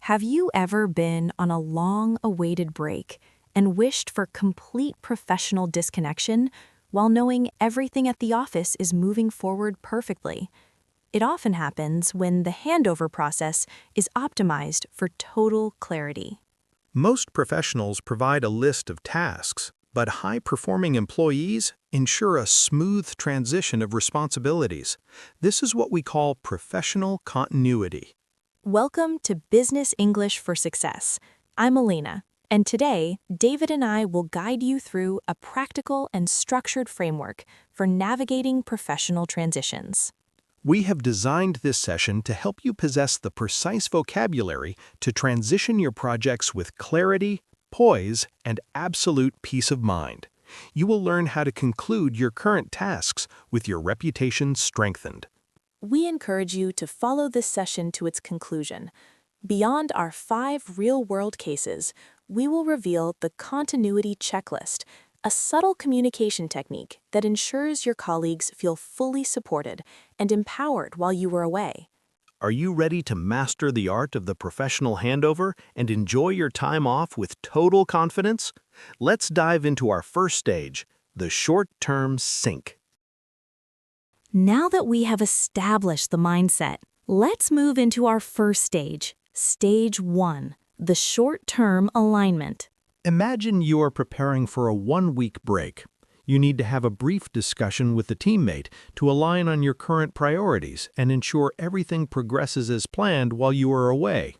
Have you ever been on a long-awaited break and wished for complete professional disconnection while knowing everything at the office is moving forward perfectly? It often happens when the handover process is optimized for total clarity. Most professionals provide a list of tasks, but high-performing employees ensure a smooth transition of responsibilities. This is what we call professional continuity. Welcome to Business English for Success. I'm Elena, and today, David and I will guide you through a practical and structured framework for navigating professional transitions. We have designed this session to help you possess the precise vocabulary to transition your projects with clarity, poise, and absolute peace of mind. You will learn how to conclude your current tasks with your reputation strengthened. We encourage you to follow this session to its conclusion. Beyond our 5 real-world cases, we will reveal the continuity checklist, a subtle communication technique that ensures your colleagues feel fully supported and empowered while you were away. Are you ready to master the art of the professional handover and enjoy your time off with total confidence? Let's dive into our first stage, the short-term sync. Now that we have established the mindset, let's move into our first stage, Stage 1, the short-term alignment. Imagine you are preparing for a one-week break. You need to have a brief discussion with the teammate to align on your current priorities and ensure everything progresses as planned while you are away.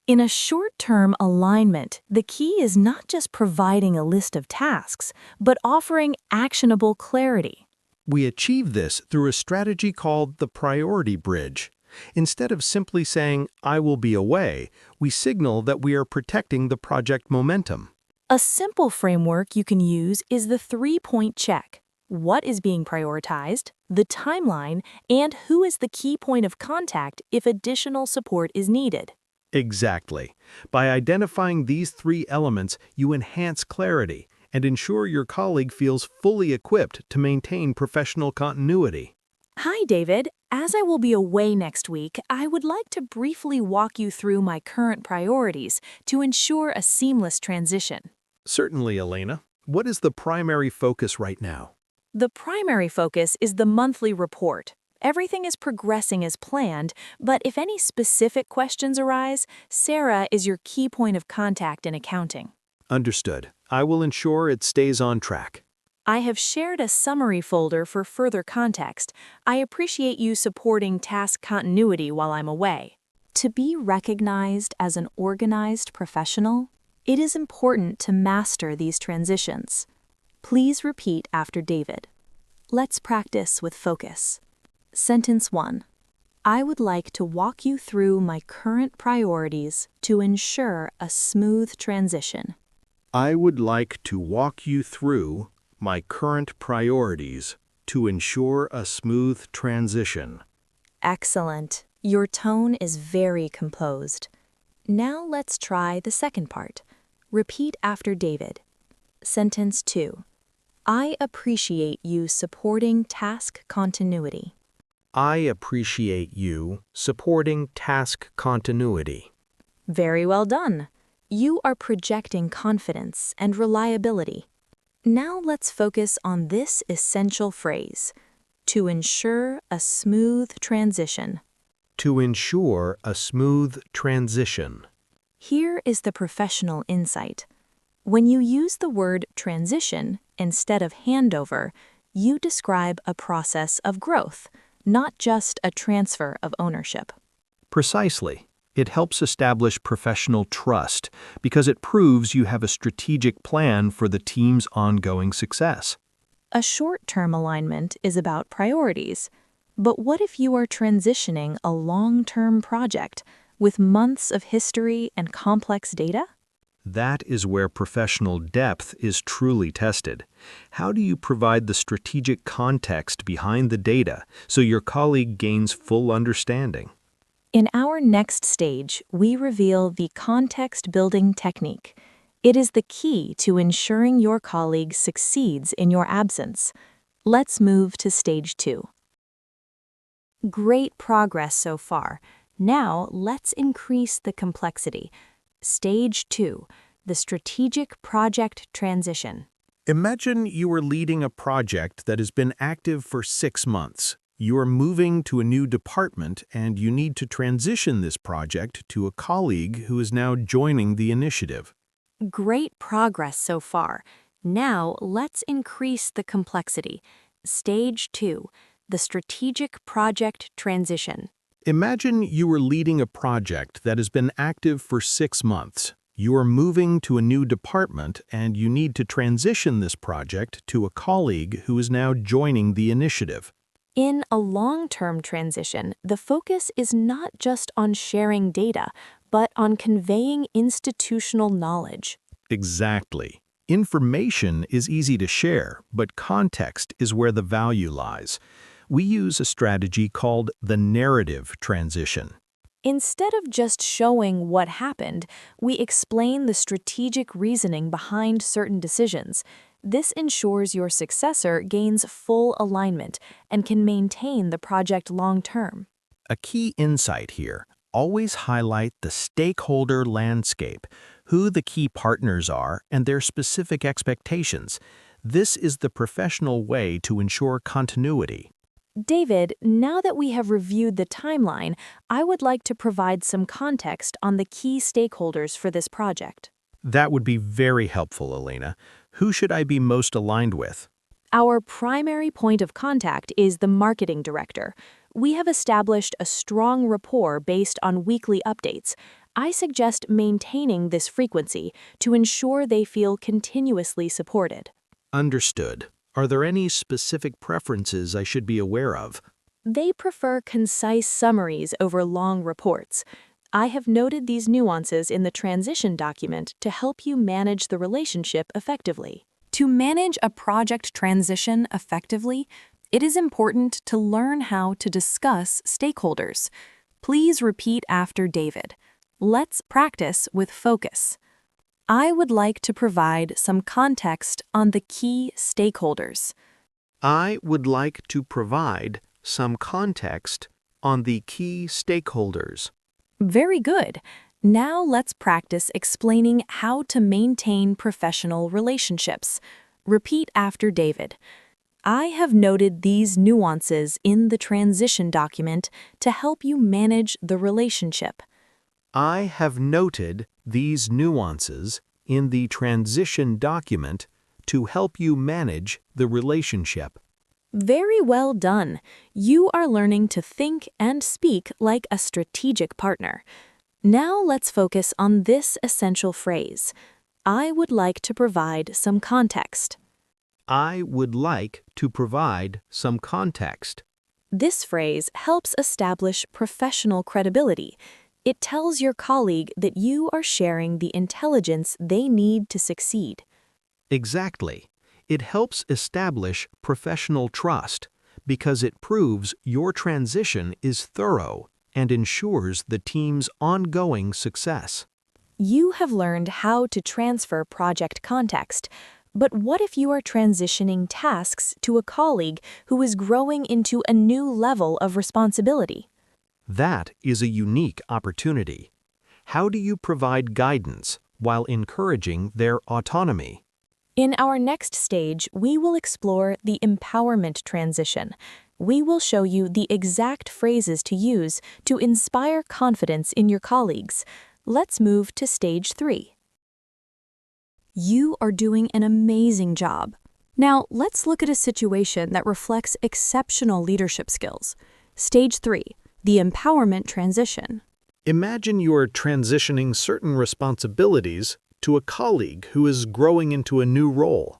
In a short-term alignment, the key is not just providing a list of tasks, but offering actionable clarity. We achieve this through a strategy called the priority bridge. Instead of simply saying, "I will be away," we signal that we are protecting the project momentum. A simple framework you can use is the 3-point check. What is being prioritized, the timeline, and who is the key point of contact if additional support is needed. Exactly. By identifying these 3 elements, you enhance clarity and ensure your colleague feels fully equipped to maintain professional continuity. Hi, David. As I will be away next week, I would like to briefly walk you through my current priorities to ensure a seamless transition. Certainly, Elena. What is the primary focus right now? The primary focus is the monthly report. Everything is progressing as planned, but if any specific questions arise, Sarah is your key point of contact in accounting. Understood. I will ensure it stays on track. I have shared a summary folder for further context. I appreciate you supporting task continuity while I'm away. To be recognized as an organized professional, it is important to master these transitions. Please repeat after David. Let's practice with focus. Sentence 1. I would like to walk you through my current priorities to ensure a smooth transition. I would like to walk you through my current priorities to ensure a smooth transition. Excellent. Your tone is very composed. Now let's try the second part. Repeat after David. Sentence 2. I appreciate you supporting task continuity. I appreciate you supporting task continuity. Very well done. You are projecting confidence and reliability. Now let's focus on this essential phrase, to ensure a smooth transition. To ensure a smooth transition. Here is the professional insight. When you use the word transition instead of handover, you describe a process of growth, not just a transfer of ownership. Precisely. It helps establish professional trust because it proves you have a strategic plan for the team's ongoing success. A short-term alignment is about priorities. But what if you are transitioning a long-term project with months of history and complex data? That is where professional depth is truly tested. How do you provide the strategic context behind the data so your colleague gains full understanding? In our next stage, we reveal the context-building technique. It is the key to ensuring your colleague succeeds in your absence. Let's move to Stage 2. Great progress so far. Now, let's increase the complexity. Stage 2, the strategic project transition. Imagine you are leading a project that has been active for 6 months. You are moving to a new department and you need to transition this project to a colleague who is now joining the initiative. Great progress so far. Now, let's increase the complexity. Stage 2, the strategic project transition. Imagine you are leading a project that has been active for 6 months. You are moving to a new department and you need to transition this project to a colleague who is now joining the initiative. In a long-term transition, the focus is not just on sharing data, but on conveying institutional knowledge. Exactly. Information is easy to share, but context is where the value lies. We use a strategy called the narrative transition. Instead of just showing what happened, we explain the strategic reasoning behind certain decisions. This ensures your successor gains full alignment and can maintain the project long-term. A key insight here: always highlight the stakeholder landscape, who the key partners are, and their specific expectations. This is the professional way to ensure continuity. David, now that we have reviewed the timeline, I would like to provide some context on the key stakeholders for this project. That would be very helpful, Elena. Who should I be most aligned with? Our primary point of contact is the marketing director. We have established a strong rapport based on weekly updates. I suggest maintaining this frequency to ensure they feel continuously supported. Understood. Are there any specific preferences I should be aware of? They prefer concise summaries over long reports. I have noted these nuances in the transition document to help you manage the relationship effectively. To manage a project transition effectively, it is important to learn how to discuss stakeholders. Please repeat after David. Let's practice with focus. I would like to provide some context on the key stakeholders. I would like to provide some context on the key stakeholders. Very good. Now let's practice explaining how to maintain professional relationships. Repeat after David. I have noted these nuances in the transition document to help you manage the relationship. I have noted these nuances in the transition document to help you manage the relationship. Very well done. You are learning to think and speak like a strategic partner. Now let's focus on this essential phrase. I would like to provide some context. I would like to provide some context. This phrase helps establish professional credibility. It tells your colleague that you are sharing the intelligence they need to succeed. Exactly. It helps establish professional trust because it proves your transition is thorough and ensures the team's ongoing success. You have learned how to transfer project context, but what if you are transitioning tasks to a colleague who is growing into a new level of responsibility? That is a unique opportunity. How do you provide guidance while encouraging their autonomy? In our next stage, we will explore the empowerment transition. We will show you the exact phrases to use to inspire confidence in your colleagues. Let's move to stage 3. You are doing an amazing job. Now, let's look at a situation that reflects exceptional leadership skills. Stage 3. The empowerment transition. Imagine you are transitioning certain responsibilities to a colleague who is growing into a new role.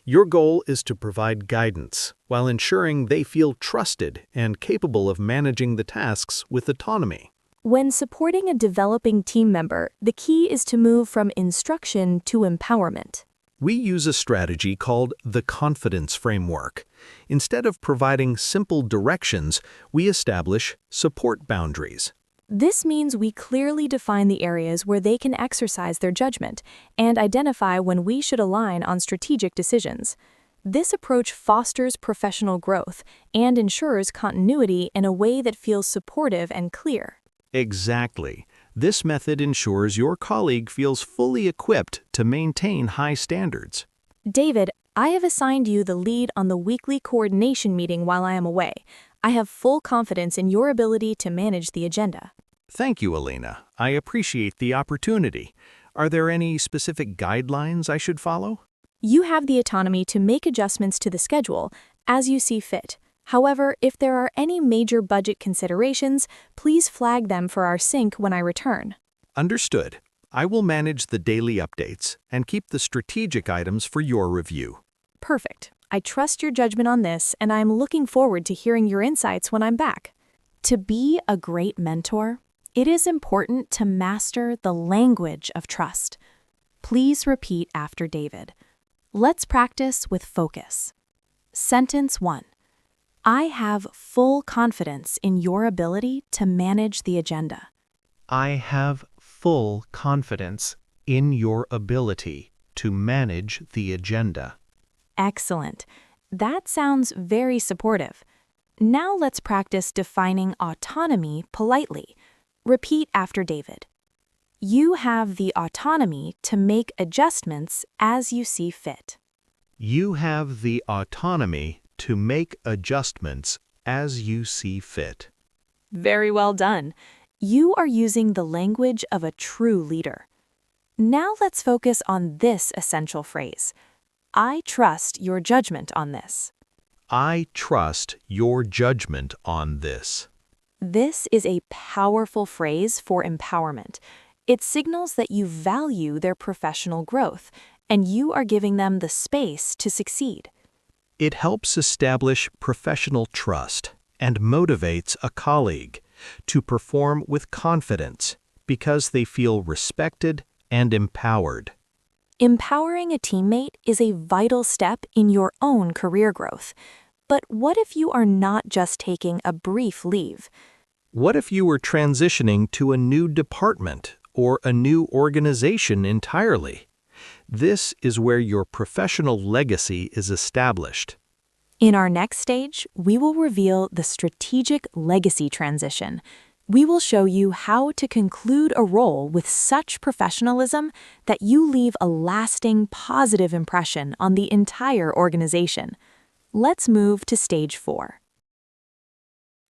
Your goal is to provide guidance while ensuring they feel trusted and capable of managing the tasks with autonomy. When supporting a developing team member, the key is to move from instruction to empowerment. We use a strategy called the confidence framework. Instead of providing simple directions, we establish support boundaries. This means we clearly define the areas where they can exercise their judgment and identify when we should align on strategic decisions. This approach fosters professional growth and ensures continuity in a way that feels supportive and clear. Exactly. This method ensures your colleague feels fully equipped to maintain high standards. David, I have assigned you the lead on the weekly coordination meeting while I am away. I have full confidence in your ability to manage the agenda. Thank you, Elena. I appreciate the opportunity. Are there any specific guidelines I should follow? You have the autonomy to make adjustments to the schedule as you see fit. However, if there are any major budget considerations, please flag them for our sync when I return. Understood. I will manage the daily updates and keep the strategic items for your review. Perfect. I trust your judgment on this, and I am looking forward to hearing your insights when I'm back. To be a great mentor, it is important to master the language of trust. Please repeat after David. Let's practice with focus. Sentence 1. I have full confidence in your ability to manage the agenda. I have full confidence in your ability to manage the agenda. Excellent. That sounds very supportive. Now let's practice defining autonomy politely. Repeat after David. You have the autonomy to make adjustments as you see fit. You have the autonomy to make adjustments as you see fit. Very well done. You are using the language of a true leader. Now let's focus on this essential phrase. I trust your judgment on this. I trust your judgment on this. This is a powerful phrase for empowerment. It signals that you value their professional growth, and you are giving them the space to succeed. It helps establish professional trust and motivates a colleague to perform with confidence because they feel respected and empowered. Empowering a teammate is a vital step in your own career growth. But what if you are not just taking a brief leave? What if you were transitioning to a new department or a new organization entirely? This is where your professional legacy is established. In our next stage, we will reveal the strategic legacy transition. We will show you how to conclude a role with such professionalism that you leave a lasting positive impression on the entire organization. Let's move to stage 4.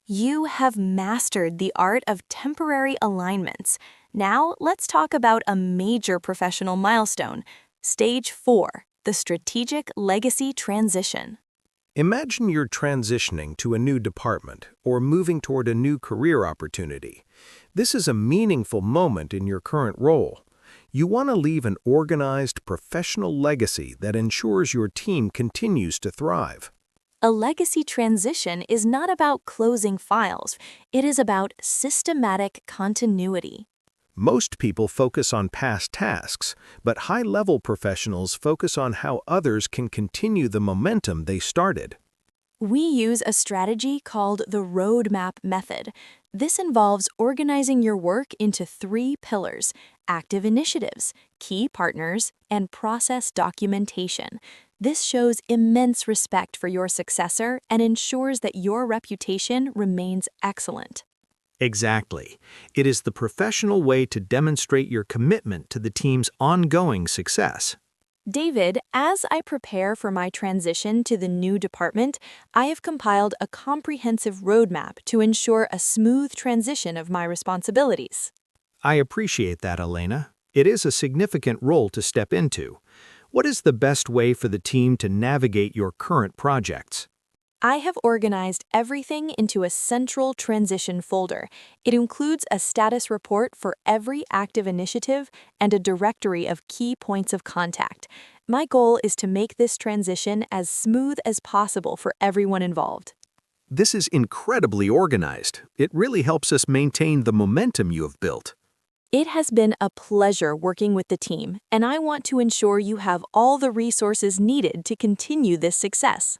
You have mastered the art of temporary alignments. Now let's talk about a major professional milestone. Stage 4, the strategic legacy transition. Imagine you're transitioning to a new department or moving toward a new career opportunity. This is a meaningful moment in your current role. You want to leave an organized professional legacy that ensures your team continues to thrive. A legacy transition is not about closing files. It is about systematic continuity. Most people focus on past tasks, but high-level professionals focus on how others can continue the momentum they started. We use a strategy called the roadmap method. This involves organizing your work into 3 pillars: active initiatives, key partners, and process documentation. This shows immense respect for your successor and ensures that your reputation remains excellent. Exactly. It is the professional way to demonstrate your commitment to the team's ongoing success. David, as I prepare for my transition to the new department, I have compiled a comprehensive roadmap to ensure a smooth transition of my responsibilities. I appreciate that, Elena. It is a significant role to step into. What is the best way for the team to navigate your current projects? I have organized everything into a central transition folder. It includes a status report for every active initiative and a directory of key points of contact. My goal is to make this transition as smooth as possible for everyone involved. This is incredibly organized. It really helps us maintain the momentum you have built. It has been a pleasure working with the team, and I want to ensure you have all the resources needed to continue this success.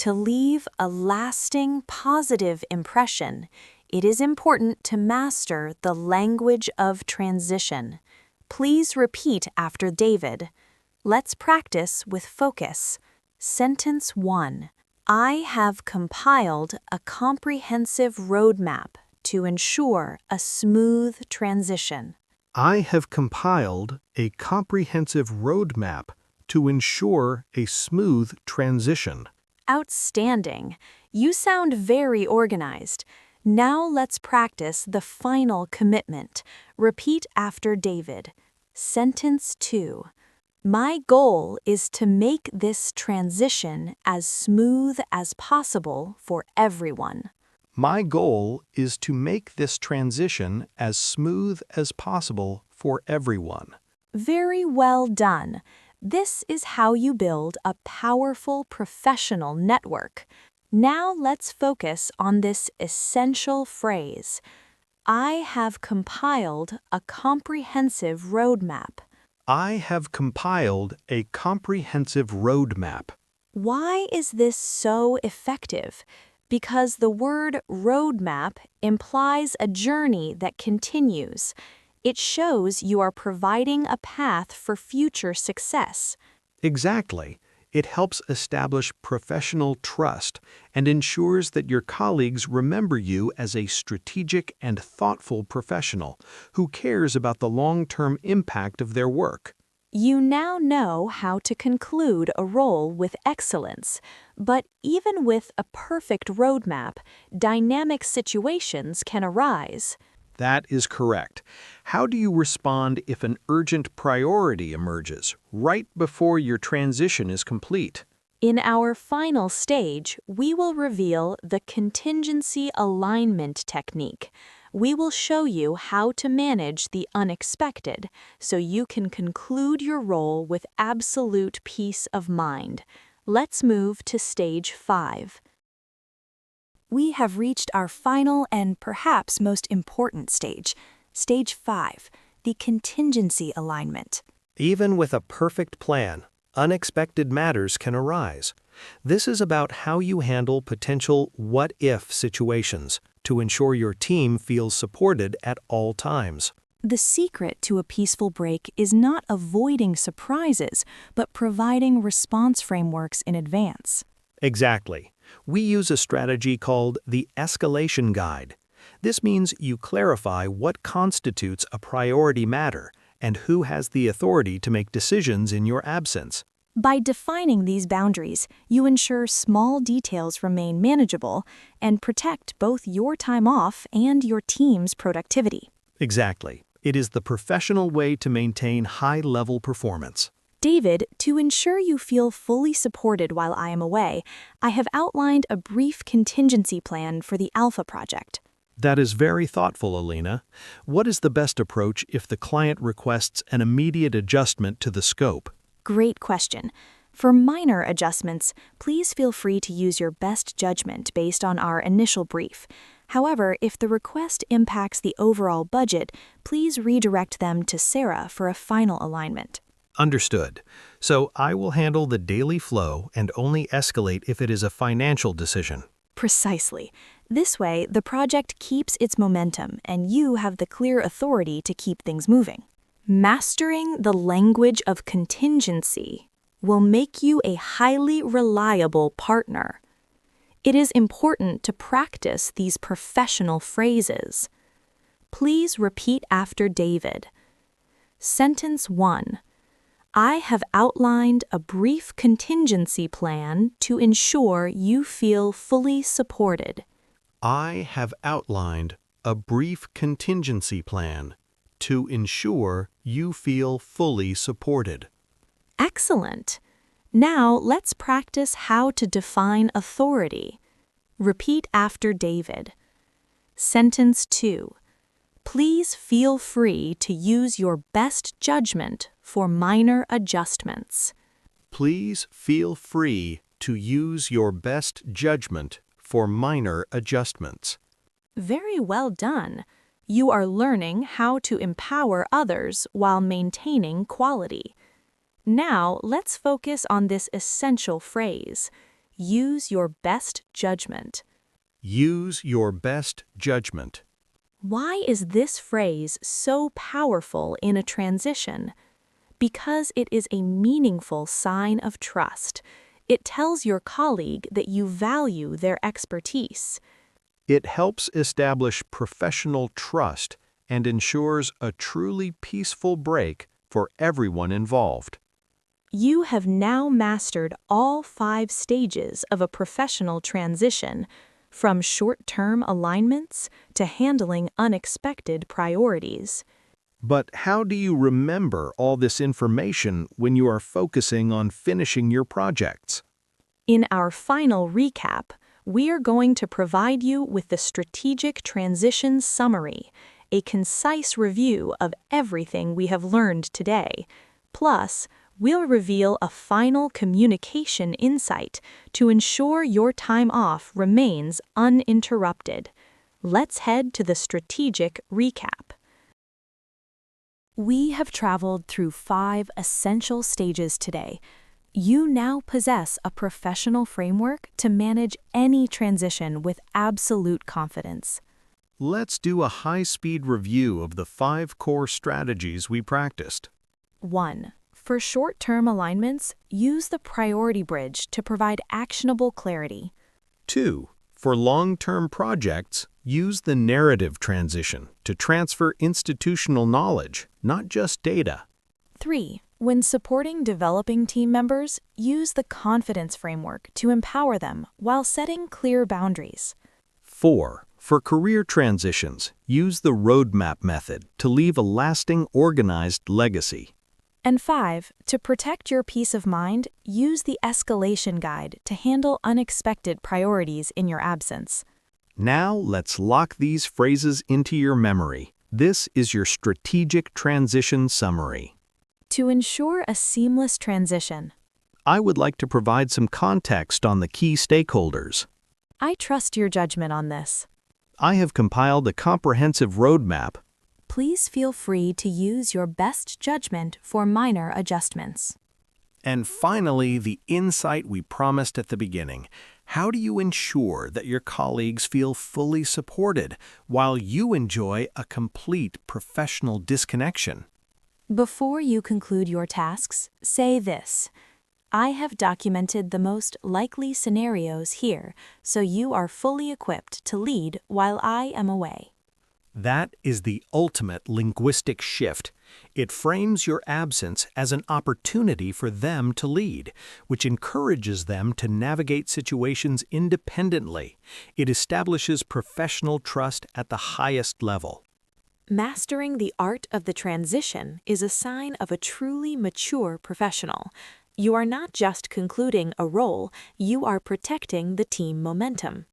To leave a lasting positive impression, it is important to master the language of transition. Please repeat after David. Let's practice with focus. Sentence 1. I have compiled a comprehensive roadmap to ensure a smooth transition. I have compiled a comprehensive roadmap to ensure a smooth transition. Outstanding. You sound very organized. Now let's practice the final commitment. Repeat after David. Sentence 2. My goal is to make this transition as smooth as possible for everyone. My goal is to make this transition as smooth as possible for everyone. Very well done. This is how you build a powerful professional network. Now let's focus on this essential phrase. I have compiled a comprehensive roadmap. I have compiled a comprehensive roadmap. Why is this so effective? Because the word roadmap implies a journey that continues. It shows you are providing a path for future success. Exactly. It helps establish professional trust and ensures that your colleagues remember you as a strategic and thoughtful professional who cares about the long-term impact of their work. You now know how to conclude a role with excellence, but even with a perfect roadmap, dynamic situations can arise. That is correct. How do you respond if an urgent priority emerges right before your transition is complete? In our final stage, we will reveal the contingency alignment technique. We will show you how to manage the unexpected so you can conclude your role with absolute peace of mind. Let's move to stage 5. We have reached our final and perhaps most important stage, stage 5, the contingency alignment. Even with a perfect plan, unexpected matters can arise. This is about how you handle potential what-if situations to ensure your team feels supported at all times. The secret to a peaceful break is not avoiding surprises, but providing response frameworks in advance. Exactly. We use a strategy called the Escalation Guide. This means you clarify what constitutes a priority matter and who has the authority to make decisions in your absence. By defining these boundaries, you ensure small details remain manageable and protect both your time off and your team's productivity. Exactly. It is the professional way to maintain high-level performance. David, to ensure you feel fully supported while I am away, I have outlined a brief contingency plan for the Alpha project. That is very thoughtful, Elena. What is the best approach if the client requests an immediate adjustment to the scope? Great question. For minor adjustments, please feel free to use your best judgment based on our initial brief. However, if the request impacts the overall budget, please redirect them to Sarah for a final alignment. Understood. So I will handle the daily flow and only escalate if it is a financial decision. Precisely. This way, the project keeps its momentum and you have the clear authority to keep things moving. Mastering the language of contingency will make you a highly reliable partner. It is important to practice these professional phrases. Please repeat after David. Sentence 1. I have outlined a brief contingency plan to ensure you feel fully supported. I have outlined a brief contingency plan to ensure you feel fully supported. Excellent. Now let's practice how to define authority. Repeat after David. Sentence 2. Please feel free to use your best judgment for minor adjustments. Please feel free to use your best judgment for minor adjustments. Very well done. You are learning how to empower others while maintaining quality. Now let's focus on this essential phrase. Use your best judgment. Use your best judgment. Why is this phrase so powerful in a transition? Because it is a meaningful sign of trust. It tells your colleague that you value their expertise. It helps establish professional trust and ensures a truly peaceful break for everyone involved. You have now mastered all 5 stages of a professional transition, from short-term alignments to handling unexpected priorities. But how do you remember all this information when you are focusing on finishing your projects? In our final recap, we are going to provide you with the Strategic Transition Summary, a concise review of everything we have learned today. Plus, we'll reveal a final communication insight to ensure your time off remains uninterrupted. Let's head to the strategic recap. We have traveled through 5 essential stages today. You now possess a professional framework to manage any transition with absolute confidence. Let's do a high-speed review of the 5 core strategies we practiced. 1. For short-term alignments, use the priority bridge to provide actionable clarity. 2. For long-term projects, use the narrative transition to transfer institutional knowledge, not just data. 3. When supporting developing team members, use the confidence framework to empower them while setting clear boundaries. 4. For career transitions, use the roadmap method to leave a lasting, organized legacy. And 5. To protect your peace of mind, use the Escalation guide to handle unexpected priorities in your absence. Now let's lock these phrases into your memory. This is your strategic transition summary. To ensure a seamless transition, I would like to provide some context on the key stakeholders. I trust your judgment on this. I have compiled a comprehensive roadmap. Please feel free to use your best judgment for minor adjustments. And finally, the insight we promised at the beginning. How do you ensure that your colleagues feel fully supported while you enjoy a complete professional disconnection? Before you conclude your tasks, say this: I have documented the most likely scenarios here, so you are fully equipped to lead while I am away. That is the ultimate linguistic shift. It frames your absence as an opportunity for them to lead, which encourages them to navigate situations independently. It establishes professional trust at the highest level. Mastering the art of the transition is a sign of a truly mature professional. You are not just concluding a role, you are protecting the team momentum.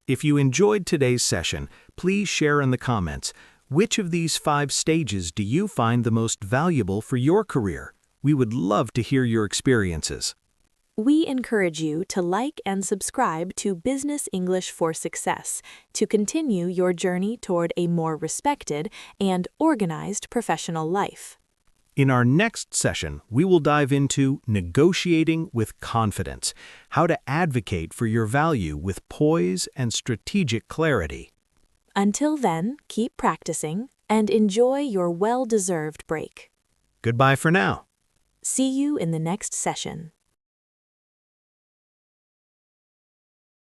If you enjoyed today's session, please share in the comments. Which of these 5 stages do you find the most valuable for your career? We would love to hear your experiences. We encourage you to like and subscribe to Business English for Success to continue your journey toward a more respected and organized professional life. In our next session, we will dive into negotiating with confidence, how to advocate for your value with poise and strategic clarity. Until then, keep practicing and enjoy your well-deserved break. Goodbye for now. See you in the next session.